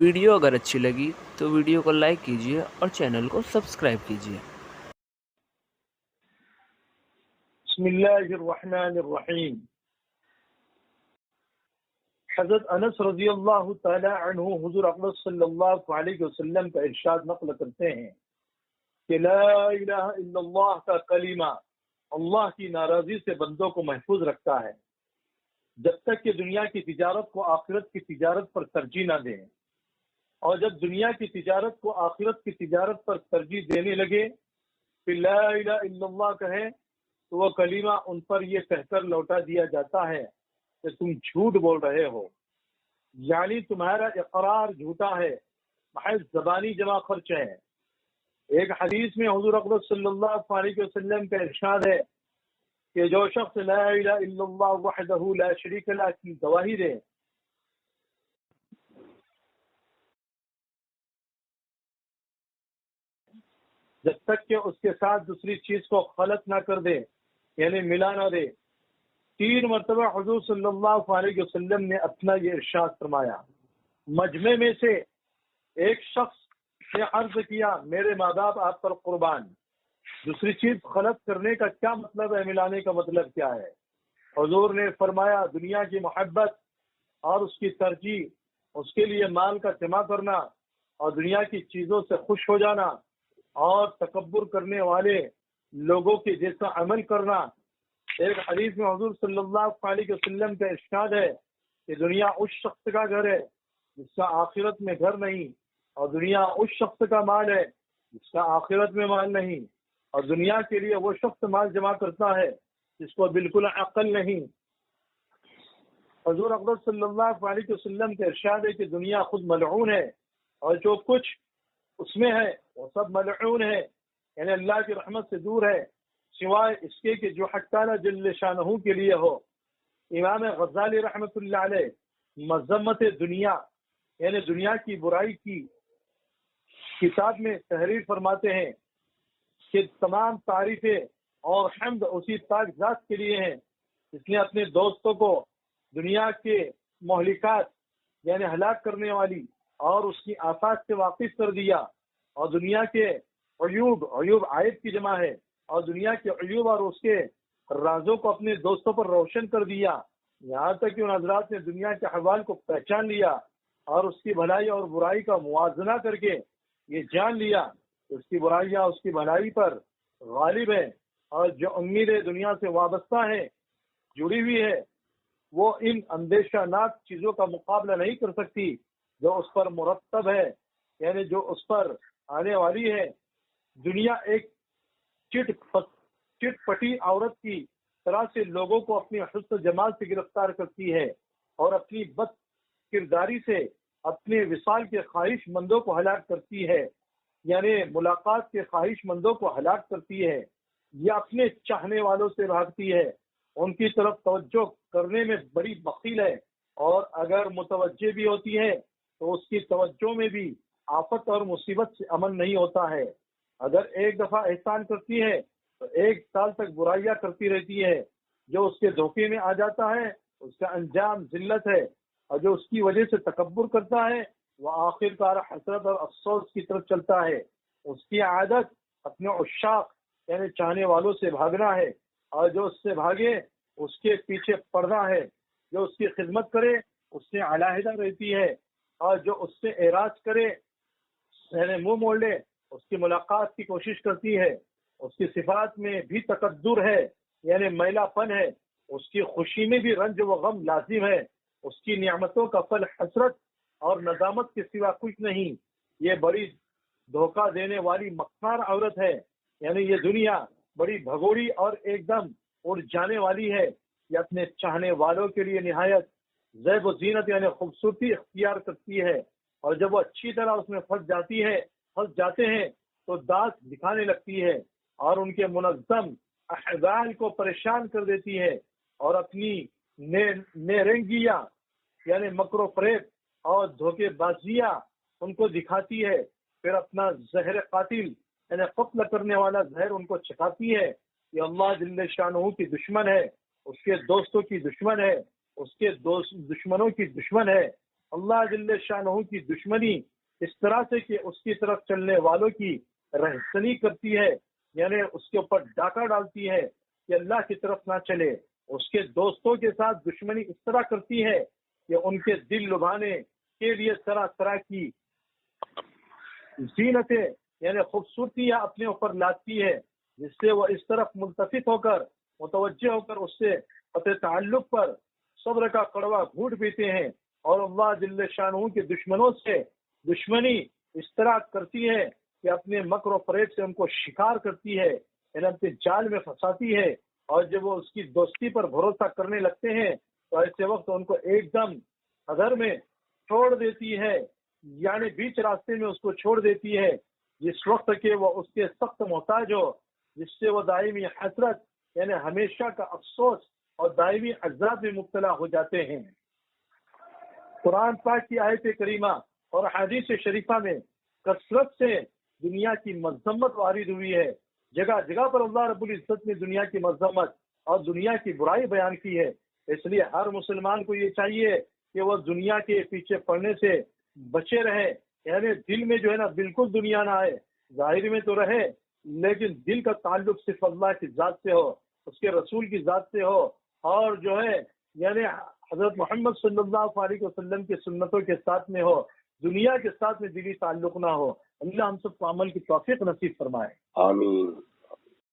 Video اگر اچھی لگی تو ویڈیو کو لائک کیجیے اور چینل کو سبسکرائب کیجیے۔ بسم اللہ الرحمن الرحیم۔ حضرت انس رضی اللہ تعالی عنہ حضور اقدس صلی اللہ علیہ وسلم کا ارشاد نقل کرتے ہیں کہ لا الہ الا اللہ کا کلمہ اللہ کی ناراضی سے بندوں کو محفوظ رکھتا ہے جب تک کہ دنیا کی تجارت کو آخرت کی تجارت پر ترجیح نہ دیں، اور جب دنیا کی تجارت کو آخرت کی تجارت پر ترجیح دینے لگے پھر لا الہ الا اللہ کہیں تو وہ کلمہ ان پر یہ کہہ کر لوٹا دیا جاتا ہے کہ تم جھوٹ بول رہے ہو، یعنی تمہارا اقرار جھوٹا ہے، محض زبانی جمع خرچ ہے۔ ایک حدیث میں حضور اقدس صلی اللہ علیہ وسلم کا ارشاد ہے کہ جو شخص لا الہ الا اللہ وحدہ لا شریک لہ کی گواہی دے جب تک کہ اس کے ساتھ دوسری چیز کو خلط نہ کر دے، یعنی ملا نہ دے، 3 مرتبہ حضور صلی اللہ علیہ وسلم نے اپنا یہ ارشاد فرمایا۔ مجمع میں سے ایک شخص نے عرض کیا میرے ماں باپ آپ پر قربان، دوسری چیز خلط کرنے کا کیا مطلب ہے، ملانے کا مطلب کیا ہے؟ حضور نے فرمایا دنیا کی محبت اور اس کی ترجیح، اس کے لیے مال کا جمع کرنا اور دنیا کی چیزوں سے خوش ہو جانا اور تکبر کرنے والے لوگوں کے جیسا عمل کرنا۔ ایک حدیث میں حضور صلی اللہ علیہ وسلم کا ارشاد ہے کہ دنیا اس شخص کا گھر ہے جس کا آخرت میں گھر نہیں، اور دنیا اس شخص کا مال ہے جس کا آخرت میں مال نہیں، اور دنیا کے لیے وہ شخص مال جمع کرتا ہے جس کو بالکل عقل نہیں۔ حضور اقدس صلی اللہ علیہ وسلم کا ارشاد ہے کہ دنیا خود ملعون ہے اور جو کچھ اس میں ہے وہ سب ملعون ہے، یعنی اللہ کی رحمت سے دور ہے سوائے اس کے کہ جو حق تعالی جل شانہ کے لیے ہو۔ امام غزالی رحمت اللہ علیہ مذمت دنیا یعنی دنیا کی برائی کی کتاب میں تحریر فرماتے ہیں کہ تمام تعریفیں اور حمد اسی پاک ذات کے لیے ہیں جس نے اپنے دوستوں کو دنیا کے مہلکات یعنی ہلاک کرنے والی اور اس کی آفات سے واقف کر دیا، اور دنیا کے عیوب عائب کی جمع ہے، اور دنیا کے عیوب اور اس کے رازوں کو اپنے دوستوں پر روشن کر دیا، یہاں تک کہ ان حضرات نے دنیا کے احوال کو پہچان لیا اور اس کی بھلائی اور برائی کا موازنہ کر کے یہ جان لیا کہ اس کی برائیاں اس کی بھلائی پر غالب ہے، اور جو امیدیں دنیا سے وابستہ ہیں جڑی ہوئی ہے وہ ان اندیشہ ناک چیزوں کا مقابلہ نہیں کر سکتی جو اس پر مرتب ہے، یعنی جو اس پر آنے والی ہے۔ دنیا ایک چٹ پٹی عورت کی طرح سے لوگوں کو اپنی حسن جمال سے گرفتار کرتی ہے اور اپنی بد کرداری سے اپنے وصال کے خواہش مندوں کو ہلاک کرتی ہے، یعنی ملاقات کے خواہش مندوں کو ہلاک کرتی ہے، یا اپنے چاہنے والوں سے بھاگتی ہے، ان کی طرف توجہ کرنے میں بڑی بخیل ہے، اور اگر متوجہ بھی ہوتی ہے تو اس کی توجہ میں بھی آفت اور مصیبت سے امن نہیں ہوتا ہے۔ اگر ایک دفعہ احسان کرتی ہے تو 1 سال تک برائیاں کرتی رہتی ہے، جو اس کے دھوکے میں آ جاتا ہے اس کا انجام ذلت ہے، اور جو اس کی وجہ سے تکبر کرتا ہے وہ آخر کار حسرت اور افسوس کی طرف چلتا ہے۔ اس کی عادت اپنے عشاق یعنی چاہنے والوں سے بھاگنا ہے، اور جو اس سے بھاگے اس کے پیچھے پڑنا ہے، جو اس کی خدمت کرے اس سے علیحدہ رہتی ہے، اور جو اس سے اعراض کرے یعنی منہ موڑ لے اس کی ملاقات کی کوشش کرتی ہے۔ اس کی صفات میں بھی تقدر ہے یعنی میلا پن ہے، اس کی خوشی میں بھی رنج و غم لازم ہے، اس کی نعمتوں کا پھل حسرت اور ندامت کے سوا کچھ نہیں۔ یہ بڑی دھوکہ دینے والی مکار عورت ہے، یعنی یہ دنیا بڑی بھگوڑی اور ایک دم اڑ جانے والی ہے۔ یہ اپنے چاہنے والوں کے لیے نہایت زیب و زینت یعنی خوبصورتی اختیار کرتی ہے، اور جب وہ اچھی طرح اس میں پھنس جاتے ہیں تو دانت دکھانے لگتی ہے اور ان کے منظم احوال کو پریشان کر دیتی ہے، اور اپنی نیرنگیاں یعنی مکر و فریب اور دھوکے بازیاں ان کو دکھاتی ہے، پھر اپنا زہر قاتل یعنی قتل کرنے والا زہر ان کو چکھاتی ہے۔ یہ اللہ جل شانہ کی دشمن ہے، اس کے دوستوں کی دشمن ہے، اس کے دشمنوں کی دشمن ہے، اللہ جل شانہ کی دشمنی اس طرح سے کہ اس کی طرف چلنے والوں کی رہزنی کرتی ہے، یعنی اس کے اوپر ڈاکہ ڈالتی ہے کہ اللہ کی طرف نہ چلے. اس کے دوستوں کے ساتھ دشمنی اس طرح کرتی ہے کہ ان کے دل لبھانے کے لیے طرح طرح کی زینتیں یعنی خوبصورتیاں اپنے اوپر لاتی ہے، جس سے وہ اس طرف ملتفت ہو کر متوجہ ہو کر اس سے قطع تعلق پر صبر کا کڑوا گھونٹ پیتے ہیں. اور اللہ جل شانہ کے دشمنوں سے دشمنی اس طرح کرتی ہے کہ اپنے مکر و فریب سے ان کو شکار کرتی ہے، یعنی اپنے جال میں پھنساتی ہے. اور جب وہ اس کی دوستی پر بھروسہ کرنے لگتے ہیں تو ایسے وقت ان کو ایک دم ادھر میں چھوڑ دیتی ہے، یعنی بیچ راستے میں اس کو چھوڑ دیتی ہے، جس وقت کہ وہ اس کے سخت محتاج ہو، جس سے وہ دائمی حسرت یعنی ہمیشہ کا افسوس اور دائمی عذاب میں مبتلا ہو جاتے ہیں. قرآن پاک کی آیت کریمہ اور حدیث شریفہ میں کثرت سے دنیا کی مذمت وارد ہوئی ہے. جگہ جگہ پر اللہ رب العزت نے دنیا کی مذمت اور دنیا کی برائی بیان کی ہے. اس لیے ہر مسلمان کو یہ چاہیے کہ وہ دنیا کے پیچھے پڑنے سے بچے رہے، یعنی دل میں جو ہے نا بالکل دنیا نہ آئے، ظاہر میں تو رہے لیکن دل کا تعلق صرف اللہ کی ذات سے ہو، اس کے رسول کی ذات سے ہو، اور جو ہے یعنی حضرت محمد صلی اللہ علیہ وسلم کی سنتوں کے ساتھ میں ہو، دنیا کے ساتھ میں دلی تعلق نہ ہو. اللہ ہم سب کو عمل کی توفیق نصیب فرمائے. آمین.